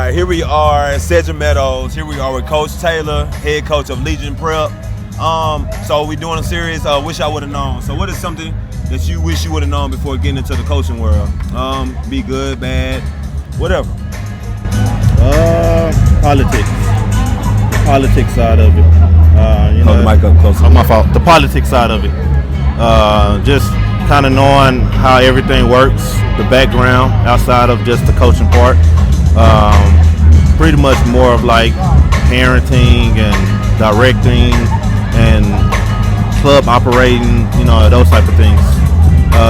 right, here we are at Cedric Meadows. Here we are with Coach Taylor, head coach of Legion Prep. So we're doing a series, Wish I Would've Known. So what is something that you wish you would've known before getting into the coaching world? Be good, bad, whatever. Politics. The politics side of it. Hold the mic up closer. Oh, my fault. The politics side of it. Just kind of knowing how everything works, the background outside of just the coaching part. Pretty much more of like parenting and directing and club operating, those type of things.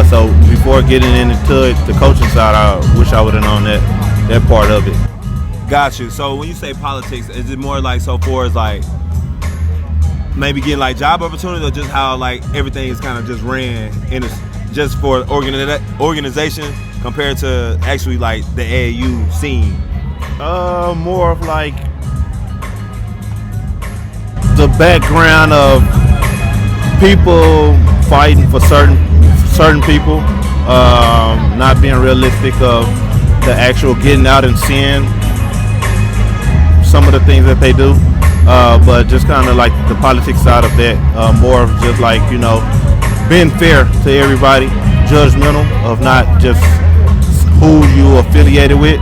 So before getting into it, the coaching side, I wish I would have known that part of it. Got you. So when you say politics, is it more like so far as like maybe getting like job opportunities, or just how like everything is kind of just ran in just for organization compared to actually like the AAU scene? More of like the background of people fighting for certain people, not being realistic of the actual getting out and seeing some of the things that they do, but just kind of like the politics side of that, more of just like, being fair to everybody, judgmental of not just who you affiliated with,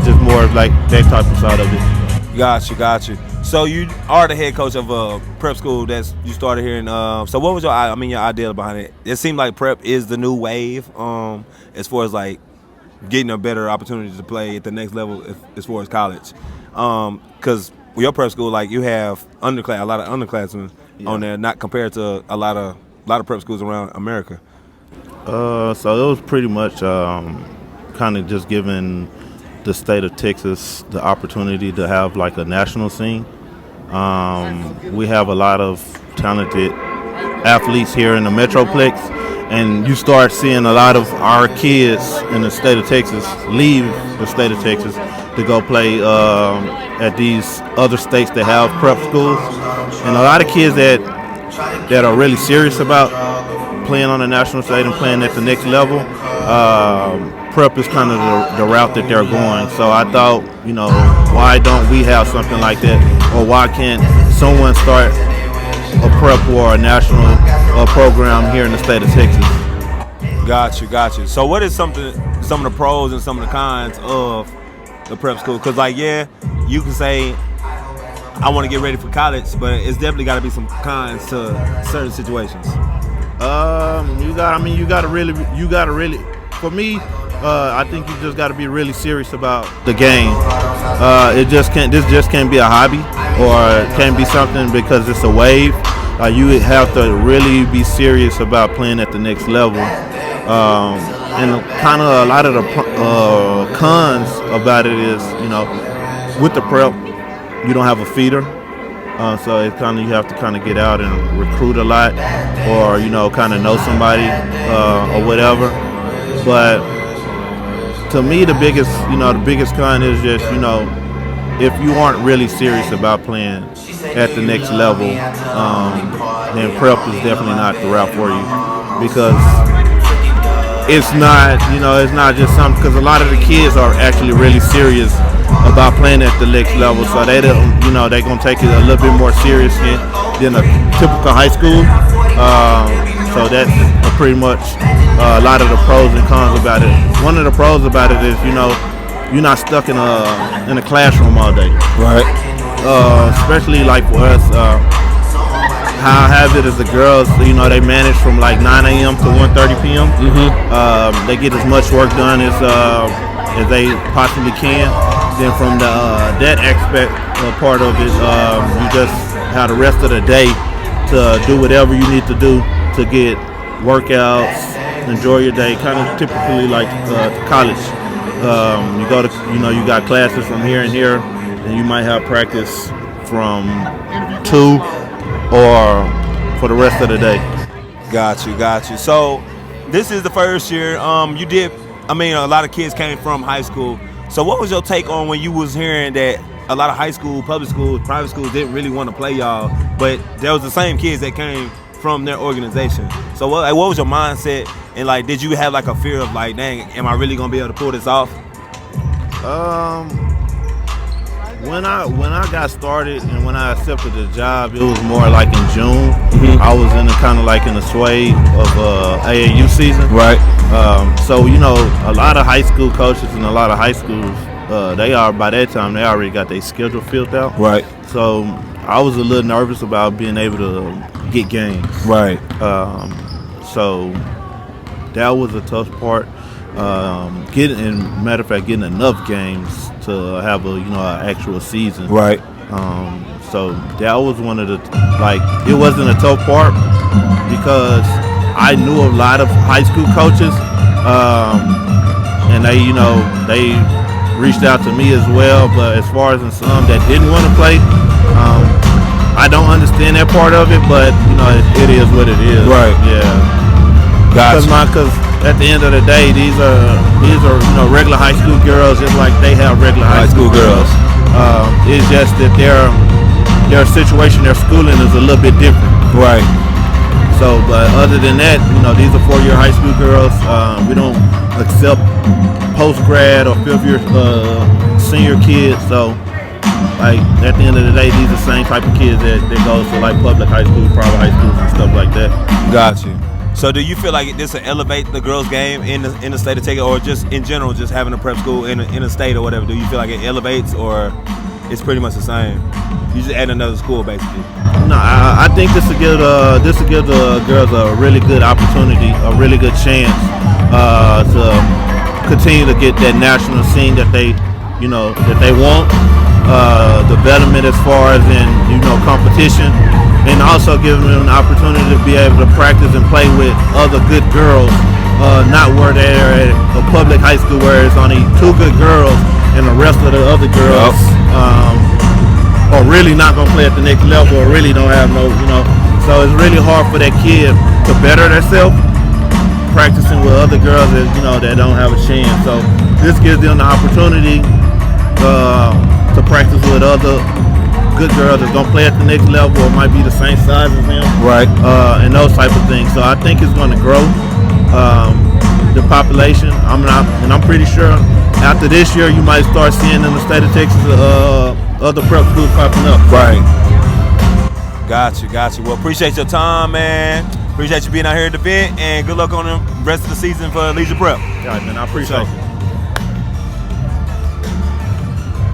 just more of like that type of side of it. Got you. So you are the head coach of a prep school that you started here in. So what was your idea behind it? It seemed like prep is the new wave, as far as like getting a better opportunity to play at the next level as far as college. Because with your prep school, like you have a lot of underclassmen on there, not compared to a lot of prep schools around America. So it was pretty much kind of just giving the state of Texas the opportunity to have like a national scene. We have a lot of talented athletes here in the Metroplex, and you start seeing a lot of our kids in the state of Texas leave the state of Texas to go play at these other states that have prep schools. And a lot of kids that are really serious about playing on the national stage and playing at the next level, prep is kind of the route that they're going. So I thought, why don't we have something like that? Or why can't someone start a prep or a national program here in the state of Texas? Got you. So what is some of the pros and some of the cons of the prep school? Because you can say I want to get ready for college, but it's definitely got to be some cons to certain situations. You gotta really. For me, I think you just got to be really serious about the game. This just can't be a hobby, or it can't be something because it's a wave. You have to really be serious about playing at the next level. And kind of a lot of the cons about it is, with the prep, you don't have a feeder. So it's kind of, you have to kind of get out and recruit a lot, or kind of know somebody or whatever. But to me, the biggest con is just if you aren't really serious about playing at the next level, then prep is definitely not the route for you, because it's not just something. Because a lot of the kids are actually really serious about playing at the next level, so they're gonna take it a little bit more serious than a typical high school. So that's pretty much a lot of the pros and cons about it. One of the pros about it is you're not stuck in a classroom all day. Right. Especially like for us, how I have it is the girls, they manage from like 9 a.m. to 1:30 p.m. Mm-hmm. They get as much work done as they possibly can. Then from that aspect part of it, you just have the rest of the day to do whatever you need to do to get workouts, enjoy your day, kind of typically like college. You go to, you got classes from here and here, and you might have practice from 2 or for the rest of the day. Got you. So this is the first year. A lot of kids came from high school. So what was your take on when you was hearing that a lot of high school, public schools, private schools didn't really want to play y'all, but there was the same kids that came from their organization? So what was your mindset, and did you have a fear of dang, am I really gonna be able to pull this off? When I got started and when I accepted the job, it was more like in June. I was in kind of like in the sway of AAU season. Right. So a lot of high school coaches and a lot of high schools, by that time they already got their schedule filled out. Right. So I was a little nervous about being able to get games. Right. So that was a tough part. Getting enough games to have an actual season. Right. So that was one of the it wasn't a tough part because I knew a lot of high school coaches, and they reached out to me as well. But as far as in some that didn't want to play, I don't understand that part of it. But it is what it is. Right. Yeah. Gotcha. Because at the end of the day, these are regular high school girls, just like they have regular high school girls. It's just that their situation, their schooling is a little bit different. Right. So, but other than that, these are 4-year high school girls. We don't accept post-grad or 5th-year senior kids. So, at the end of the day, these are the same type of kids that goes to public high schools, private high schools, and stuff like that. Gotcha. So do you feel like this will elevate the girls' game in the state of Texas, or just in general, just having a prep school in a state or whatever? Do you feel like it elevates, or it's pretty much the same? You just add another school, basically. No, I think this will give the girls a really good opportunity, a really good chance to continue to get that national scene that they want. Development as far as in competition. And also giving them an opportunity to be able to practice and play with other good girls, not where they're at a public high school where it's only 2 good girls and the rest of the other girls are really not going to play at the next level or really don't have So it's really hard for that kid to better themselves practicing with other girls that don't have a chance. So this gives them the opportunity to practice with other good girls that's gonna play at the next level or might be the same size as them, right? And those type of things. So I think it's going to grow the population. I'm pretty sure after this year you might start seeing in the state of Texas other prep schools popping up. Right. Gotcha. Well, appreciate your time, man. Appreciate you being out here at the event, and good luck on the rest of the season for Leisure Prep. All right, man. I appreciate it.